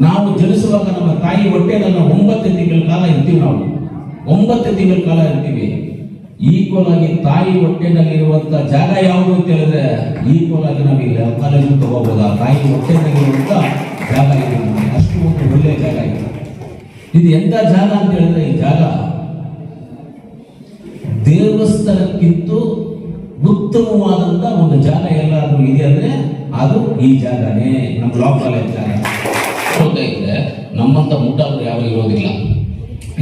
ನಾವು ಜನಿಸುವಾಗ ನಮ್ಮ ತಾಯಿ ಹೊಟ್ಟೆನಲ್ಲಿ 9 ತಿಂಗಳ ಕಾಲ ಇರ್ತೀವಿ. ನಾವು 9 ತಿಂಗಳ ಕಾಲ ಇರ್ತೀವಿ. ಈಕ್ವಲ್ ಆಗಿ ತಾಯಿ ಹೊಟ್ಟೆನಲ್ಲಿ ಇರುವಂತ ಜಾಗ ಯಾವುದು ಅಂತ ಹೇಳಿದ್ರೆ ಈಕ್ವಲ್ ಆಗಿ ನಾವು ಇಲ್ಲಿ ಕಾಲೇಜ್ ತಗೋಬಹುದು. ಆ ತಾಯಿ ಹೊಟ್ಟೆನಲ್ಲಿರುವಂತ ಜಾಗ ಇದೆ, ಅಷ್ಟು ಒಂದು ಒಳ್ಳೆಯ ಜಾಗ ಇದೆ. ಇದು ಎಂತ ಜಾಗ ಅಂತ ಹೇಳಿದ್ರೆ ಈ ಜಾಗ ದೇವಸ್ಥಾನಕ್ಕಿಂತ ಉತ್ತಮವಾದಂತ ಒಂದು ಜಾಗ ಎಲ್ಲಾದ್ರೂ ಇದೆ ಅಂದ್ರೆ ಅದು ಈ ಜಾಗನೇ, ನಮ್ಮ ಲಾ ಕಾಲೇಜ್ ಜಾಗ. ಇದ್ರೆ ನಮ್ಮಂತ ಮುಟ್ಟಾದ್ರು ಯಾರು ಇರೋದಿಲ್ಲ.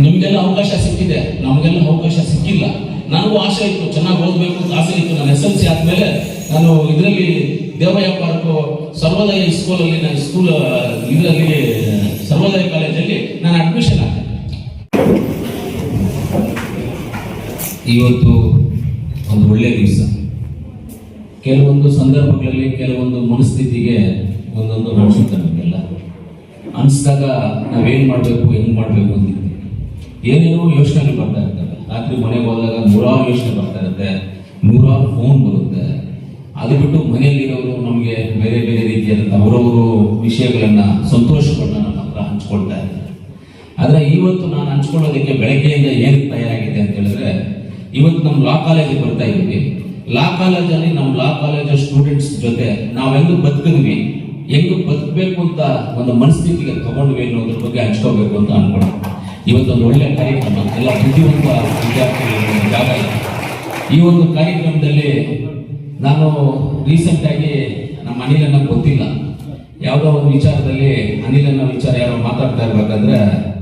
ನಿಮ್ಗೆಲ್ಲ ಅವಕಾಶ ಸಿಕ್ಕಿದೆ, ನಮಗೆಲ್ಲ ಅವಕಾಶ ಸಿಕ್ಕಿಲ್ಲ. ನನಗೂ ಆಸೆ ಇತ್ತು, ಚೆನ್ನಾಗಿ ಓದಬೇಕು ಅಂತ ಆಸೆ ಇತ್ತು. ನಾನು SLC ಆದ್ಮೇಲೆ ನಾನು ಇದರಲ್ಲಿ ದೇವಯ್ಯ ಪಾರ್ಕ್ ಸರ್ವೋದಯ ಸ್ಕೂಲಲ್ಲಿ ನಾನು ಇದರಲ್ಲಿ ಸರ್ವೋದಯ ಕಾಲೇಜಲ್ಲಿ ನಾನು ಅಡ್ಮಿಷನ್ ಆದೆ. ಇವತ್ತು ಒಂದು ಒಳ್ಳೆಯ ದಿವಸ. ಕೆಲವೊಂದು ಸಂದರ್ಭಗಳಲ್ಲಿ ಕೆಲವೊಂದು ಮನಸ್ಥಿತಿಗೆ ಒಂದೊಂದು ಅನಿಸುತ್ತೆ. ನಮಗೆಲ್ಲ ಅನಿಸಿದಾಗ ನಾವೇನು ಮಾಡಬೇಕು, ಹೆಂಗೆ ಮಾಡಬೇಕು ಅಂತಿದ್ವಿ. ಏನೇನೋ ಯೋಚನೆಗಳು ಬರ್ತಾ ಇರ್ತವೆ. ರಾತ್ರಿ ಮನೆಗೆ ಹೋದಾಗ 100 ಯೋಚನೆ ಬರ್ತಾ ಇರುತ್ತೆ, 100 ಫೋನ್ ಬರುತ್ತೆ. ಅದು ಬಿಟ್ಟು ಮನೆಯಲ್ಲಿರೋರು ನಮಗೆ ಬೇರೆ ಬೇರೆ ರೀತಿಯಾದಂಥ ಅವರವರು ವಿಷಯಗಳನ್ನ, ಸಂತೋಷಗಳನ್ನ ನಮ್ಮ ಹತ್ರ ಹಂಚ್ಕೊಳ್ತಾ ಇದ್ದಾರೆ. ಆದರೆ ಇವತ್ತು ನಾನು ಹಂಚ್ಕೊಳ್ಳೋದಕ್ಕೆ ಬೆಳಗ್ಗೆಯಿಂದ ಏನು ತಯಾರಾಗಿದೆ ಅಂತ ಹೇಳಿದ್ರೆ, ಇವತ್ತು ನಮ್ಮ ಲಾ ಕಾಲೇಜಿಗೆ ಬರ್ತಾ ಇದ್ದೀವಿ. ಲಾ ಕಾಲೇಜಲ್ಲಿ ನಮ್ಮ ಲಾ ಕಾಲೇಜ್ ಸ್ಟೂಡೆಂಟ್ಸ್ ಜೊತೆ ನಾವು ಹೆಂಗೆ ಬದುಕಿದ್ವಿ, ಹೆಂಗೆ ಬದುಕಬೇಕು ಅಂತ ಒಂದು ಮನಸ್ಥಿತಿಗೆ ತಗೊಂಡ್ವಿ ಅನ್ನೋದ್ರ ಬಗ್ಗೆ ಹಂಚ್ಕೋಬೇಕು ಅಂತ ಅನ್ಕೊಂಡು ಇವತ್ತೊಂದು ಒಳ್ಳೆಯ ಕಾರ್ಯಕ್ರಮ. ಎಲ್ಲ ಬುದ್ಧಿವಂತ ವಿದ್ಯಾರ್ಥಿಗಳ ಜಾಗ ಇದೆ. ಈ ಒಂದು ಕಾರ್ಯಕ್ರಮದಲ್ಲಿ ನಾನು ರೀಸೆಂಟಾಗಿ ನಮ್ಮ ಅನಿಲನ್ನ ಗೊತ್ತಿಲ್ಲ, ಯಾವುದೋ ಒಂದು ವಿಚಾರದಲ್ಲಿ ಅನಿಲನ್ನ ವಿಚಾರ ಯಾರೋ ಮಾತಾಡ್ತಾ ಇರ್ಬೇಕಾದ್ರೆ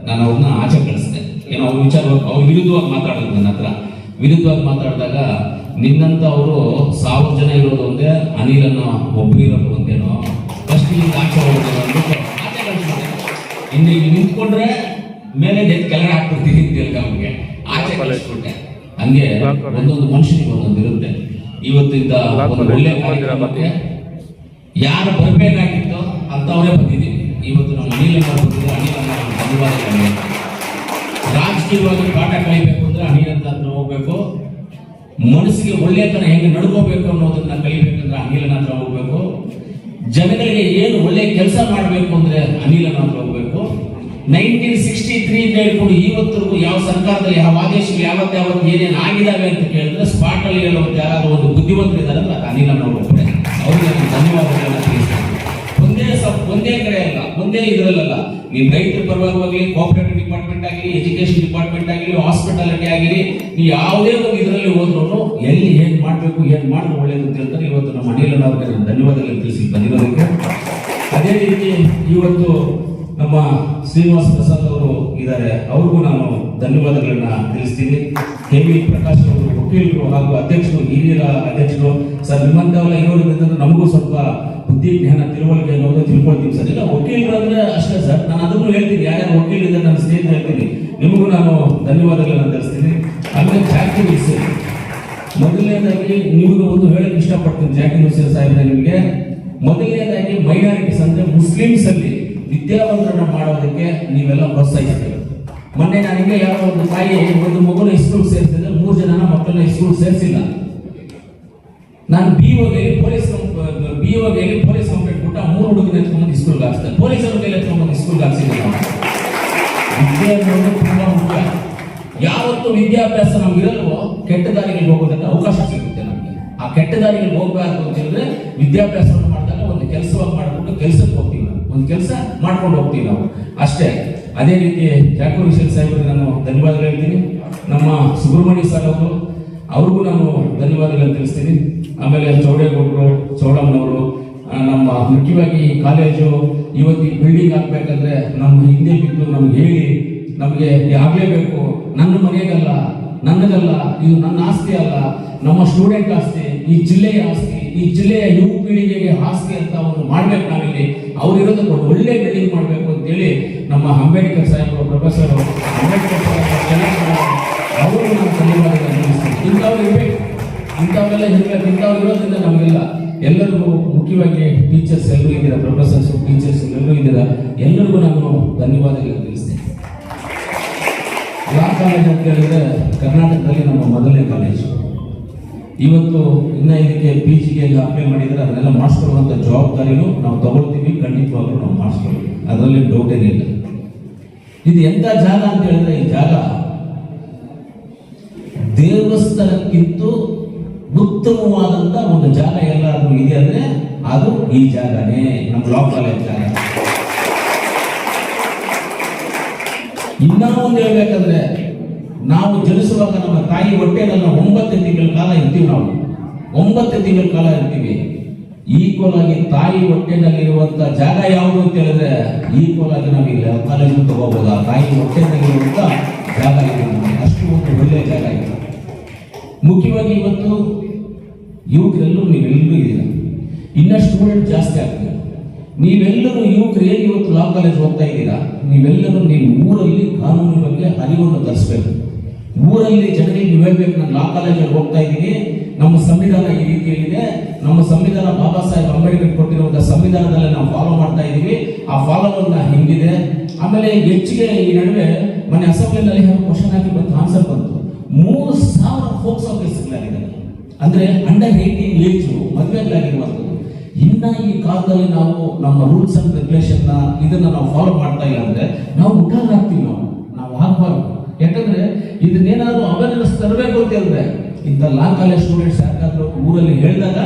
ನಾನು ಅವ್ರನ್ನ ಆಚೆ ಕಳಿಸ್ದೆ. ಏನೋ ಅವ್ರ ವಿಚಾರ ಅವ್ರ ವಿರುದ್ಧವಾಗಿ ಮಾತಾಡಿದ್ರು. ನನ್ನ ಹತ್ರ ವಿರುದ್ಧವಾಗಿ ಮಾತಾಡಿದಾಗ ನಿನ್ನಂತ ಅವರು 1000 ಜನ ಇರೋದು ಒಂದೇ, ಅನಿಲನ್ನ ಒಬ್ಬರಿರೋದು ಒಂದೇನೋ, ಫಸ್ಟ್ ಇಲ್ಲಿ ಆಚೆ ಹೋಗೋದು ಅಂದ್ಬಿಟ್ಟು ಆಚೆ ಕಳಿಸ್ಬಿಟ್ಟೆ. ಇನ್ನು ಇಲ್ಲಿ ನಿಂತ್ಕೊಂಡ್ರೆ ಮೇಲೆ ಕೆಳಗಡೆ ಹಾಕ್ಬಿಡ್ತೀನಿ ಅಂತ ಹೇಳಿ ಅವ್ರಿಗೆ ಆಚೆ ಕಳಿಸ್ಬಿಟ್ಟೆ. ಹಂಗೆ ಒಂದೊಂದು ಮನುಷ್ಯನಿಗೆ ಒಂದೊಂದು ಇರುತ್ತೆ. ಇವತ್ತಿಂದ ಒಂದು ಒಳ್ಳೆ ಕಾರ್ಯಕ್ರಮಕ್ಕೆ ಯಾರು ಬರಬೇಕಾಗಿತ್ತೋ ಅಂತವರೇ ಬಂದಿದ್ದೀವಿ. ಇವತ್ತು ನಮ್ಮ ಅನಿಲನ್ನ ಬಂದಿದ್ರೆ ಅನಿಲನ್ನ ಧನ್ಯವಾದಗಳು. ರಾಜಕೀಯವಾಗಿ ಪಾಠ ಕಲಿಬೇಕು ಅಂದ್ರೆ ಅನಿಲನ್ನ ಹತ್ರ ಹೋಗ್ಬೇಕು. ಮನಸ್ಸಿಗೆ ಒಳ್ಳೆತನ ಹೆಂಗೆ ನಡ್ಕೋಬೇಕು ಅನ್ನೋದನ್ನ ಕಲಿಬೇಕಂದ್ರೆ ಅನಿಲನ ಹತ್ರ ಹೋಗ್ಬೇಕು. ಜನಗಳಿಗೆ ಏನು ಒಳ್ಳೆ ಕೆಲಸ ಮಾಡಬೇಕು ಅಂದ್ರೆ ಅನಿಲನ ಹತ್ರ ಹೋಗ್ಬೇಕು. 1963 ಇಂದ ಹೇಳ್ಕೊಂಡು ಇವತ್ತರೆಗೂ ಯಾವ ಸರ್ಕಾರದಲ್ಲಿ ಯಾವ ಆದೇಶಗಳು ಯಾವತ್ತು ಏನೇನು ಆಗಿದಾವೆ ಅಂತ ಕೇಳಿದ್ರೆ ಸ್ಪಾಟ್ ಅಲ್ಲಿ ಹೇಳುವಂತ ಯಾರಾದ್ರೂ ಒಂದು ಬುದ್ಧಿವಂತರಿದ್ದಾರೆ ಅಂದ್ರೆ ಅನಿಲನ ಒಬ್ಬರೇ. ಅವ್ರಿಗೆ ನಾನು ಧನ್ಯವಾದಗಳನ್ನ ತಿಳಿಸ್ತೇನೆ. ಒಂದೇ ಕಡೆ ಅಲ್ಲ, ಒಂದೇ ಇದರಲ್ಲ, ನೀವು ರೈತರ ಪರವಾಗಿ ಕೋಆಪರೇಟಿವ್ ಡಿಪಾರ್ಟ್ಮೆಂಟ್ ಆಗಿರಿ, ಎಜುಕೇಶನ್ ಡಿಪಾರ್ಟ್ಮೆಂಟ್ ಆಗಿರಿ, ಹಾಸ್ಪಿಟಾಲಿಟಿ ಆಗಿರಿ, ನೀವು ಯಾವುದೇ ಒಂದು ಇದರಲ್ಲಿ ಹೋದ್ರು ಎಲ್ಲಿ ಏನ್ ಮಾಡ್ಬೇಕು, ಏನ್ ಮಾಡಿದ್ರೆ ಒಳ್ಳೇದು ಅಂತ ಹೇಳ್ತಾರೆ. ಇವತ್ತು ನಮ್ಮ ಅನಿಲನ ಅವ್ರಿಗೆ ನಾನು ಧನ್ಯವಾದಗಳನ್ನು ತಿಳಿಸಿ ಬಂದಿರೋದಕ್ಕೆ. ಅದೇ ರೀತಿ ಇವತ್ತು ನಮ್ಮ ಶ್ರೀನಿವಾಸ ಪ್ರಸಾದ್ ಅವರು ಇದ್ದಾರೆ, ಅವ್ರಿಗೂ ನಾನು ಧನ್ಯವಾದಗಳನ್ನ ತಿಳಿಸ್ತೀನಿ. KV ಪ್ರಕಾಶ್ ಅವರು ವಕೀಲರು ಹಾಗೂ ಅಧ್ಯಕ್ಷರು, ಹಿರಿಯರ ಅಧ್ಯಕ್ಷರು. ಸರ್ ನಿಮ್ಮಂತವೆಲ್ಲ ಇರೋದ್ರಿಂದ ನಮಗೂ ಸ್ವಲ್ಪ ಬುದ್ಧಿ ಜ್ಞಾನ ತಿಳುವಳಿಕೆ ಅನ್ನೋದು ತಿಳ್ಕೊಳ್ತೀವಿ ಸರ್. ಇಲ್ಲ ವಕೀಲರು ಅಂದ್ರೆ ಅಷ್ಟೇ ಸರ್. ನಾನು ಅದನ್ನು ಹೇಳ್ತೀನಿ, ಯಾರ್ಯಾರು ವಕೀಲರಿದ್ದಾರೆ ನನ್ನ ಸ್ನೇಹಿತರು ಹೇಳ್ತೀನಿ, ನಿಮಗೂ ನಾನು ಧನ್ಯವಾದಗಳನ್ನ ತಿಳಿಸ್ತೀನಿ. ಆಮೇಲೆ ಜಾಕಿರ್ ಹುಸೇನ್, ಮೊದಲನೇದಾಗಿ ನಿಮಗೆ ಒಂದು ಹೇಳಕ್ ಇಷ್ಟಪಡ್ತೀನಿ. ಜಾಕಿರ್ ಹುಸೇನ್ ಸಾಹೇಬ್ರೆ, ನಿಮಗೆ ಮೊದಲನೇದಾಗಿ ಮೈನಾರಿಟೀಸ್ ಅಂದ್ರೆ ಮುಸ್ಲಿಮ್ಸ್ ಅಲ್ಲಿ ವಿದ್ಯಾವಂತರನ್ನ ಮಾಡೋದಕ್ಕೆ ನೀವೆಲ್ಲ ಪ್ರೋತ್ಸಾಹಿಸ್ತೀವಿ. ಮೊನ್ನೆ ನನಗೆ ಯಾರೋ ಒಂದು ತಾಯಿ ಒಂದು ಮಗುನ ಸ್ಕೂಲ್ ಸೇರಿಸಿದ್ರೆ 3 ಜನ ಮಕ್ಕಳನ್ನ ಸ್ಕೂಲ್ ಸೇರಿಸಿಲ್ಲ. ನಾನು BOಗೆ ಪೊಲೀಸ್ ಕಂಪ್ಲೇಂಟ್ ಕೊಟ್ಟ 3 ಹುಡುಗನ ಎತ್ಕೊಂಡ್ಬಂದು ಸ್ಕೂಲ್ಗೆ ಹಾಕ್ತಾರೆ. ಪೊಲೀಸರ ಕೈಲಿ ಎತ್ಕೊಂಡ್ಬಂದು ಸ್ಕೂಲ್ಗೆ ಹಾಕ್ಸಿದ್ರೆ ವಿದ್ಯಾಭ್ಯಾಸ ತುಂಬಾ ಮುಖ್ಯ. ಯಾವತ್ತು ವಿದ್ಯಾಭ್ಯಾಸ ನಮ್ಗಿರಲ್ವೋ ಕೆಟ್ಟ ದಾರಿಗಳಿಗೆ ಹೋಗೋದಕ್ಕೆ ಅವಕಾಶ ಸಿಗುತ್ತೆ ನಮಗೆ. ಆ ಕೆಟ್ಟ ದಾರಿಗಳಿಗೆ ಹೋಗಬಾರ್ದು ಅಂತ ಹೇಳಿದ್ರೆ ವಿದ್ಯಾಭ್ಯಾಸವನ್ನು ಮಾಡಿದಾಗ ಒಂದು ಕೆಲಸವಾಗಿ ಮಾಡಿಕೊಂಡು ಕೆಲಸಕ್ಕೆ ಹೋಗ್ತೀವಿ, ನಾವು ಒಂದು ಕೆಲಸ ಮಾಡ್ಕೊಂಡು ಹೋಗ್ತೀವಿ ನಾವು ಅಷ್ಟೇ. ಅದೇ ರೀತಿ ಜಾಕಿರ್ ಹುಸೇನ್ ಸಾಹೇಬ್ರಿಗೆ ನಾನು ಧನ್ಯವಾದಗಳು ಹೇಳ್ತೀನಿ. ನಮ್ಮ ಸುಬ್ರಹ್ಮಣ್ಯ ಸರ್ ಅವರು, ಅವ್ರಿಗೂ ನಾನು ಧನ್ಯವಾದಗಳನ್ನು ತಿಳಿಸ್ತೀನಿ. ಆಮೇಲೆ ಚೌಡೇಗೌಡರು, ಚೌಡಮ್ಮನವರು, ನಮ್ಮ ಮುಖ್ಯವಾಗಿ ಈ ಕಾಲೇಜು ಇವತ್ತು ಈ ಬಿಲ್ಡಿಂಗ್ ಹಾಕ್ಬೇಕಂದ್ರೆ ನಮ್ಮ ಹಿಂದೆ ಬಿದ್ದು ನಮ್ಗೆ ಹೇಳಿ ನಮಗೆ ಆಗಲೇಬೇಕು, ನನ್ನ ಮನೆಗಲ್ಲ, ನನ್ನದಲ್ಲ, ಇದು ನನ್ನ ಆಸ್ತಿ ಅಲ್ಲ, ನಮ್ಮ ಸ್ಟೂಡೆಂಟ್ ಆಸ್ತಿ, ಈ ಜಿಲ್ಲೆಯ ಆಸ್ತಿ, ಈ ಜಿಲ್ಲೆಯ ಯುವ ಪೀಳಿಗೆಗೆ ಆಸ್ತಿ ಅಂತ ಒಂದು ಮಾಡ್ಬೇಕು. ನಾವಿಲ್ಲಿ ಅವ್ರಿರೋದಕ್ಕೆ ಒಂದು ಒಳ್ಳೆ ಬಿಲ್ಡಿಂಗ್ ಮಾಡಬೇಕು ಅಂತೇಳಿ ನಮ್ಮ ಅಂಬೇಡ್ಕರ್ ಸಾಹೇಬರು, ಪ್ರೊಫೆಸರ್ ಅಂಬೇಡ್ಕರ್ ಅವರು ನಾವು ಧನ್ಯವಾದಗಳನ್ನು ತಿಳಿಸ್ತೀವಿ. ಇಂಥವ್ರು ಇರಬೇಕು, ಇಂಥವೆಲ್ಲ ಇರಬೇಕು. ಇಂಥವ್ರು ಇರೋದ್ರಿಂದ ನಮಗೆಲ್ಲ ಎಲ್ಲರಿಗೂ, ಮುಖ್ಯವಾಗಿ ಟೀಚರ್ಸ್ ಎಲ್ಲರೂ ಇದ್ದೀರಾ, ಪ್ರೊಫೆಸರ್ಸ್, ಟೀಚರ್ಸ್ ಎಲ್ಲರೂ ಇದ್ದೀರಾ, ಎಲ್ಲರಿಗೂ ನಾನು ಧನ್ಯವಾದಗಳನ್ನು ತಿಳಿಸ್ತೇನೆ. ಲಾ ಕಾಲೇಜ್ ಅಂತ ಹೇಳಿದ್ರೆ ಕರ್ನಾಟಕದಲ್ಲಿ ನಮ್ಮ ಮೊದಲನೇ ಕಾಲೇಜು. ಇವತ್ತು ಇನ್ನು ಇದಕ್ಕೆ ಪಿ ಜಿಗೆ ಅಪ್ಲೈ ಮಾಡಿದರೆ ಅದನ್ನೆಲ್ಲ ಮಾಡಿಸ್ಕೊಳ್ಳುವಂಥ ಜವಾಬ್ದಾರಿನೂ ನಾವು ತಗೊಳ್ತೀವಿ, ಖಂಡಿತವಾಗ್ಲೂ ನಾವು ಮಾಡಿಸ್ಕೊಳ್ತೀವಿ, ಅದರಲ್ಲಿ ಡೌಟ್ ಏನಿಲ್ಲ. ಇದು ಎಂಥ ಜಾಗ ಅಂತ ಹೇಳಿದ್ರೆ, ಈ ಜಾಗ ದೇವಸ್ಥಾನಕ್ಕಿಂತ ಉತ್ತಮವಾದಂಥ ಒಂದು ಜಾಗ ಎಲ್ಲಾದ್ರೂ ಇದೆ ಅಂದ್ರೆ ಅದು ಈ ಜಾಗನೇ, ನಮ್ಮ ಲಾ ಕಾಲೇಜ್ ಜಾಗ. ಇನ್ನ ಒಂದು ಹೇಳ್ಬೇಕಂದ್ರೆ, ನಾವು ಜನಿಸುವಾಗ ನಮ್ಮ ತಾಯಿ ಹೊಟ್ಟೆನಲ್ಲಿ 9 ತಿಂಗಳ ಕಾಲ ಇರ್ತೀವಿ. ನಾವು 9 ತಿಂಗಳ ಕಾಲ ಇರ್ತೀವಿ. ಈಕ್ವಲ್ ಆಗಿ ತಾಯಿ ಹೊಟ್ಟೆನಲ್ಲಿರುವಂತ ಜಾಗ ಯಾವುದು ಅಂತ ಹೇಳಿದ್ರೆ, ಈಕ್ವಲ್ ಆಗಿ ನಾವು ಇಲ್ಲಿ ಕಾಲೇಜ್ ತಗೋಬಹುದು. ಆ ತಾಯಿ ಹೊಟ್ಟೆನಲ್ಲಿರುವಂತ ಜಾಗ ಇದೆ, ಅಷ್ಟು ಒಂದು ಒಳ್ಳೆಯ ಜಾಗ ಇದೆ. ಮುಖ್ಯವಾಗಿ ಇವತ್ತು ಯುವಕರೆಲ್ಲರೂ ನೀವೆಲ್ಲರೂ ಇದ್ದೀರಾ, ಇನ್ನಷ್ಟು ಸ್ಟೂಡೆಂಟ್ ಜಾಸ್ತಿ ಆಗ್ತದೆ. ನೀವೆಲ್ಲರೂ ಯುವಕರು ಏನು ಇವತ್ತು ಲಾ ಕಾಲೇಜ್ ಓದ್ತಾ ಇದ್ದೀರಾ, ನೀವೆಲ್ಲರೂ ನೀವು ಊರಲ್ಲಿ ಕಾನೂನಿನ ಬಗ್ಗೆ ಅರಿವನ್ನು ತರಿಸ್ಬೇಕು. ಊರಲ್ಲಿ ಜನರಿಗೆ ನೀವು ಹೇಳ್ಬೇಕು, ನಾನು ಲಾ ಕಾಲೇಜಲ್ಲಿ ಹೋಗ್ತಾ ಇದ್ದೀನಿ, ನಮ್ಮ ಸಂವಿಧಾನ ಈ ರೀತಿಯಲ್ಲಿದೆ, ನಮ್ಮ ಸಂವಿಧಾನ ಬಾಬಾ ಸಾಹೇಬ್ ಅಂಬೇಡ್ಕರ್ ಕೊಟ್ಟಿರುವಂತಹ ಸಂವಿಧಾನದಲ್ಲಿ ನಾವು ಫಾಲೋ ಮಾಡ್ತಾ ಇದ್ದೀವಿ, ಆ ಫಾಲೋವನ್ನ ಹಿಂಗಿದೆ. ಆಮೇಲೆ ಹೆಚ್ಚಿಗೆ ಈ ನಡುವೆ ಮನೆ ಅಸೆಂಬ್ಲಿನಲ್ಲಿ ಕ್ವಶನ್ ಹಾಕಿ ಬಂತು, ಆನ್ಸರ್ ಬಂತು, 3,000 ಫೋಕ್ಸೋ ಕೇಸ್ಗಳಾಗಿದೆ. ಅಂದ್ರೆ ಅಂಡರ್ 18 ಏಜ್ ಮದುವೆಗಳಾಗಿರುವಂಥದ್ದು. ಇನ್ನ ಈ ಕಾಲದಲ್ಲಿ ನಾವು ನಮ್ಮ ರೂಲ್ಸ್ ಅಂಡ್ ರೆಗ್ಯುಲೇಷನ್ ಇದನ್ನ ನಾವು ಫಾಲೋ ಮಾಡ್ತಾ ಇಲ್ಲ ಅಂದ್ರೆ ನಾವು ಮುಟ್ಟಾಗ ಆಗ್ತೀವಿ. ನಾವು ಆಗ್ಬಾರ್ದು. ಯಾಕಂದ್ರೆ ಇದನ್ನೇನಾದ್ರೂ ಅವೇರ್ನೆಸ್ ತರಬೇಕು ಅಂತ ಹೇಳಿದ್ರೆ, ಇಂಥ ಲಾ ಕಾಲೇಜ್ ಸ್ಟೂಡೆಂಟ್ಸ್ ಯಾಕಾದ್ರೂ ಊರಲ್ಲಿ ಹೇಳಿದಾಗ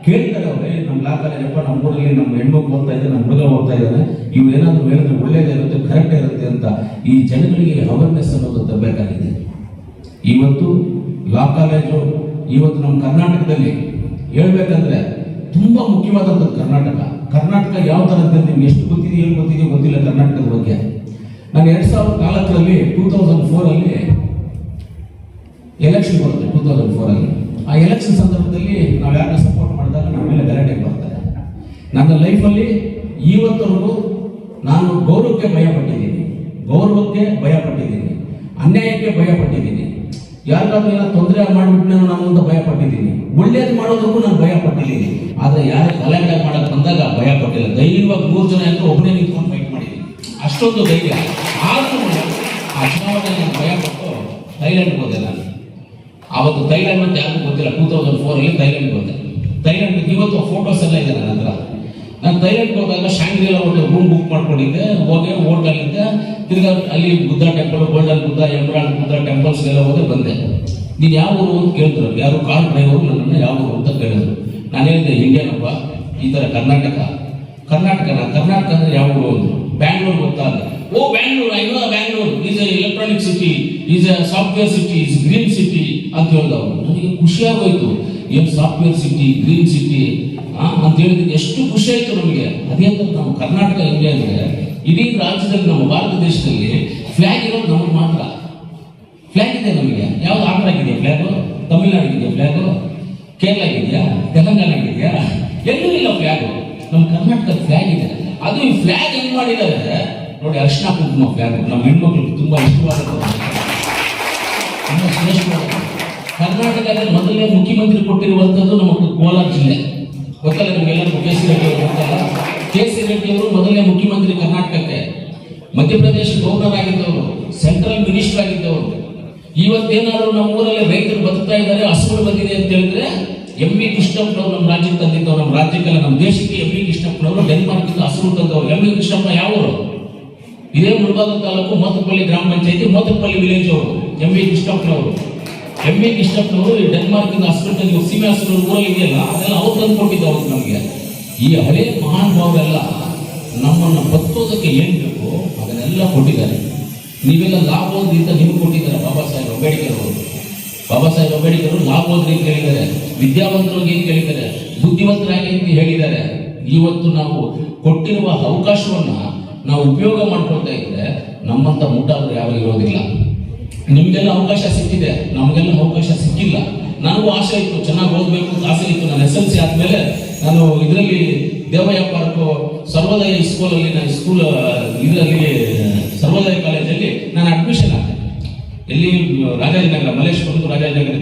ಕೇಳ್ತಾರೆ, ಅವ್ರೆ ನಮ್ಮ ಲಾ ಕಾಲೇಜ್ ಅಪ್ಪ, ನಮ್ಮ ಊರಲ್ಲಿ ನಮ್ಮ ಹೆಣ್ಮಕ್ಳು ಓದ್ತಾ ಇದ್ದಾರೆ, ನಮ್ಮ ಹುಡುಗ ಓದ್ತಾ ಇದ್ದಾನೆ, ಇವು ಏನಾದ್ರು ಹೇಳಿದ್ರೆ ಒಳ್ಳೇದಿರುತ್ತೆ, ಕರೆಕ್ಟ್ ಇರುತ್ತೆ ಅಂತ ಈ ಜನಗಳಿಗೆ ಅವೇರ್ನೆಸ್ ಅನ್ನೋದು ತರಬೇಕಾಗಿದೆ. ಇವತ್ತು ಲಾ ಕಾಲೇಜು ಇವತ್ತು ನಮ್ಮ ಕರ್ನಾಟಕದಲ್ಲಿ ಹೇಳ್ಬೇಕಂದ್ರೆ ತುಂಬಾ ಮುಖ್ಯವಾದಂಥದ್ದು ಕರ್ನಾಟಕ ಯಾವ ತರ ಅಂತ ನಿಮ್ಗೆ ಎಷ್ಟು ಗೊತ್ತಿದೆಯೋ ಏನು ಗೊತ್ತಿದೆಯೋ ಗೊತ್ತಿಲ್ಲ ಕರ್ನಾಟಕದ ಬಗ್ಗೆ. ನಾನು 2004ರಲ್ಲಿ 2004 ಎಲೆಕ್ಷನ್ ಬರುತ್ತೆ. 2004 ಆ ಎಲೆಕ್ಷನ್ ಸಂದರ್ಭದಲ್ಲಿ ನಾವು ಯಾರನ್ನ ಸಪೋರ್ಟ್ ಮಾಡಿದಾಗ ನಮ್ಮ ಮೇಲೆ ಗಲಾಟೆ ಬರ್ತಾರೆ. ನನ್ನ ಲೈಫಲ್ಲಿ ಇವತ್ತವರೆಗೂ ನಾನು ಗೌರವಕ್ಕೆ ಭಯ ಪಟ್ಟಿದ್ದೀನಿ, ಅನ್ಯಾಯಕ್ಕೆ ಭಯ ಪಟ್ಟಿದ್ದೀನಿ, ಯಾರಿಗಾದ್ರೂ ಏನೋ ತೊಂದರೆ ಮಾಡಿಬಿಟ್ಟು ನಾನು ಅಂತ ಭಯ ಪಟ್ಟಿದ್ದೀನಿ, ಒಳ್ಳೇದು ಮಾಡೋದಕ್ಕೂ ನಾನು ಭಯ ಪಟ್ಟಿದ್ದೀನಿ. ಆದ್ರೆ ಯಾರು ಗಲಾಟೆ ಮಾಡಕ್ ಬಂದಾಗ ಭಯ ಪಟ್ಟಿಲ್ಲ. ಧೈರ್ಯವಾಗಿ 3 ಜನ ಅಂತ ಒಬ್ಬನೇ ನಿಂತ್ಕೊಂಡು ಫೈಟ್ ಮಾಡಿದ್ದೀನಿ, ಅಷ್ಟೊಂದು ಧೈರ್ಯ. ಆದ್ರೂ ಆ ಚುನಾವಣೆ ನಾನು ಭಯ ಪಟ್ಟು ಥೈಲ್ಯಾಂಡ್ಗೆ ಹೋದೆ. ನಾನು ಆವತ್ತು ಥೈಲ್ಯಾಂಡ್ ಅಂತ ಯಾರಿಗೂ ಗೊತ್ತಿಲ್ಲ, 2004 ಥೈಲ್ಯಾಂಡ್ಗೆ ಹೋದೆ. ಥೈಲ್ಯಾಂಡ್ ಇವತ್ತು ಫೋಟೋಸ್ ಎಲ್ಲ ಇದೆ ನನ್ನ ಹತ್ರ. ನಾನು ಥೈಲ್ಯಾಂಡ್ಗೆ ಹೋದಾಗ ಶಾಂಗ್ರಿಲಾ ಒಂದು ರೂಮ್ ಬುಕ್ ಮಾಡ್ಕೊಂಡಿದ್ದೆ, ಹೋಗಿ ಹೋಟೆಲಿಂದ ತಿರ್ಗಾ ಅಲ್ಲಿ Buddha temple, golden Buddha, emerald Buddha ಟೆಂಪಲ್ಸ್ಗೆಲ್ಲ ಹೋದೆ ಬಂದೆ. ನೀನು ಯಾವ ಊರು ಅಂತ ಕೇಳಿದ್ರು, ಯಾರು ಕಾರ್ ಡ್ರೈವರು ನನ್ನನ್ನು ಯಾವ ಊರು ಅಂತ ಕೇಳಿದ್ರು. ನಾನು ಹೇಳಿದೆ ಇಂಡಿಯನಪ್ಪ, ಈ ಥರ ಕರ್ನಾಟಕ ಅಂದ್ರೆ ಯಾವ ಊರು ಅಂದ್ರು. ಬ್ಯಾಂಗ್ಳೂರ್ ಗೊತ್ತಾಗ, oh Bangalore, I know Bangalore is a electronic city, is a software city, is green city ಅಂತ ಹೇಳಿದವರು. ನನಗೆ ಖುಷಿ ಆಗೋಯ್ತು, ಏನು ಸಾಫ್ಟ್ವೇರ್ ಸಿಟಿ, ಗ್ರೀನ್ ಸಿಟಿ ಅಂತ ಹೇಳಿದ್ರೆ ಎಷ್ಟು ಖುಷಿ ಆಯ್ತು ನಮಗೆ. ಅದೇ ತರ ನಮ್ಮ ಕರ್ನಾಟಕ ಹೆಂಗೆ ಅಂದ್ರೆ, ಇಡೀ ರಾಜ್ಯದಲ್ಲಿ ನಮ್ಮ ಭಾರತ ದೇಶದಲ್ಲಿ ಫ್ಲಾಗ್ ಇರೋದು ನಮಗೆ ಮಾತ್ರ. ಫ್ಲಾಗ್ ಇದೆ ನಮಗೆ. ಯಾವ್ದು ಆಂಧ್ರ ಇದೆಯಾ ಫ್ಲಾಗು, ತಮಿಳ್ನಾಡಿಗಿದೆಯಾ ಫ್ಲಾಗು, ಕೇರಳ ಇದೆಯಾ, ತೆಲಂಗಾಣ ಇದೆಯಾ, ಎಲ್ಲೂ ಇಲ್ಲ ಫ್ಲಾಗು. ನಮ್ಮ ಕರ್ನಾಟಕದ ಫ್ಲಾಗ್ ಇದೆ. ಅದು ಈ ಫ್ಲಾಗ್ ಹೆಂಗ್ ಮಾಡಿದ್ದಾರೆ ನೋಡಿ, ಅರ್ಶಿನ ಕುಂಕುಮ ಫ್ಲಾಗ್ ನಮ್ಮ ಹೆಣ್ಮಕ್ಳಿಗೆ ತುಂಬಾ ಇಷ್ಟವಾದ, ತುಂಬಾ ಶ್ರೇಷ್ಠವಾದ. ಕರ್ನಾಟಕದಲ್ಲಿ ಮೊದಲನೇ ಮುಖ್ಯಮಂತ್ರಿ ಕೊಟ್ಟಿರುವಂತದ್ದು ನಮ್ಮ ಕೋಲಾರ ಜಿಲ್ಲೆ. ಗೊತ್ತಲ್ಲ ನಿಮ್ಗೆಲ್ಲರಿಗೂ, ಕೆ ಸಿ ರೆಡ್ಡಿ ಅವರು ಗೊತ್ತಲ್ಲ. ಕೆ ಸಿ ರೆಡ್ಡಿ ಅವರು ಮೊದಲನೇ ಮುಖ್ಯಮಂತ್ರಿ ಕರ್ನಾಟಕಕ್ಕೆ. ಮಧ್ಯಪ್ರದೇಶ ಗವರ್ನರ್ ಆಗಿದ್ದವರು, ಸೆಂಟ್ರಲ್ ಮಿನಿಸ್ಟರ್ ಆಗಿದ್ದವರು. ಇವತ್ತೇನಾದ್ರು ನಮ್ಮ ಊರಲ್ಲಿ ರೈತರು ಬದುಕ್ತಾ ಇದ್ದಾರೆ, ಹಸುಗಳು ಬಂದಿದೆ ಅಂತ ಹೇಳಿದ್ರೆ ಎಂ.ವಿ. ಕೃಷ್ಣಪ್ಪನವರು ನಮ್ಮ ರಾಜ್ಯಕ್ಕೆ ತಂದಿದ್ದವರು, ನಮ್ಮ ರಾಜ್ಯಕ್ಕೆಲ್ಲ ನಮ್ಮ ದೇಶಕ್ಕೆ ಎಂ.ವಿ. ಕೃಷ್ಣಪ್ಪನವರು ಡೆನ್ಮಾರ್ಕ್ ಇಂದ ಹಸುಗಳು ತಂದವರು. ಎಂ.ವಿ. ಕೃಷ್ಣಪ್ಪ ಯಾವರು? ಇದೇ ಮುಳಬಾಗ ತಾಲೂಕು ಮೋತಪಲ್ಲಿ ಗ್ರಾಮ ಪಂಚಾಯತಿ, ಮೋತಪಲ್ಲಿ ವಿಲೇಜ್ ಅವರು ಎಂ.ವಿ. ಕೃಷ್ಣಪ್ಪನವರು. ಎಂ.ವಿ. ಕೃಷ್ಣಪ್ಪನವರು ಡೆನ್ಮಾರ್ಕ್ ಇಂದ ಹಸುಗಳು, ಸೀಮೆ ಹಸುಗಳು ಊರಲ್ಲಿ ಇದೆಯಲ್ಲ, ಅದೆಲ್ಲ ಅವ್ರು ತಂದು ಕೊಟ್ಟಿದ್ದವರು ನಮಗೆ. ಈ ಹಳೇ ಮಹಾನ್ ಭಾವರೆಲ್ಲ ನಮ್ಮನ್ನು ಬತ್ತೋದಕ್ಕೆ ಏನ್ ಬೇಕು ಅದನ್ನೆಲ್ಲ ಕೊಟ್ಟಿದ್ದಾರೆ. ನೀವೆಲ್ಲ ಲಾಭ ಓದ್ರಿ ಅಂತ ನಿಮ್ಗೆ ಕೊಟ್ಟಿದ್ದಾರೆ ಬಾಬಾ ಸಾಹೇಬ್ ಅಂಬೇಡ್ಕರ್ ಅವರು. ಬಾಬಾ ಸಾಹೇಬ್ ಅಂಬೇಡ್ಕರ್ ಅವರು ಲಾಭ ಓದ್ರಿ ಅಂತ ಹೇಳಿದ್ದಾರೆ, ವಿದ್ಯಾವಂತರಿಗೆ ಅಂತ ಹೇಳಿದ್ದಾರೆ, ಬುದ್ಧಿವಂತರಾಗಿ ಅಂತ ಹೇಳಿದ್ದಾರೆ. ಇವತ್ತು ನಾವು ಕೊಟ್ಟಿರುವ ಅವಕಾಶವನ್ನ ನಾವು ಉಪಯೋಗ ಮಾಡ್ಕೊಳ್ತಾ ಇದ್ರೆ ನಮ್ಮಂತ ಮುಟ್ಟಾದ್ರು ಯಾರು ಇರೋದಿಲ್ಲ. ನಿಮ್ಗೆಲ್ಲ ಅವಕಾಶ ಸಿಕ್ಕಿದೆ, ನಮಗೆಲ್ಲ ಅವಕಾಶ ಸಿಕ್ಕಿಲ್ಲ. ನನಗೂ ಆಸೆ ಇತ್ತು, ಚೆನ್ನಾಗಿ ಓದಬೇಕು ಅಂತ ಆಸೆ ಇತ್ತು. ನಾನು SLC ಆದ್ಮೇಲೆ ನಾನು ಇದರಲ್ಲಿ ದೇವಯ್ಯ ಪಾರ್ಕ್ ಸರ್ವೋದಯ ಸ್ಕೂಲಲ್ಲಿ, ನಾನು ಸ್ಕೂಲ್ ಇದರಲ್ಲಿ ಸರ್ವೋದಯ ಕಾಲೇಜಲ್ಲಿ ನಾನು ಅಡ್ಮಿಷನ್ ಆದೆ. ಎಲ್ಲಿ ರಾಜಾಜಿನಗರ, ಮಲ್ಲೇಶ್ವರ ರಾಜಾಜಿನಗರ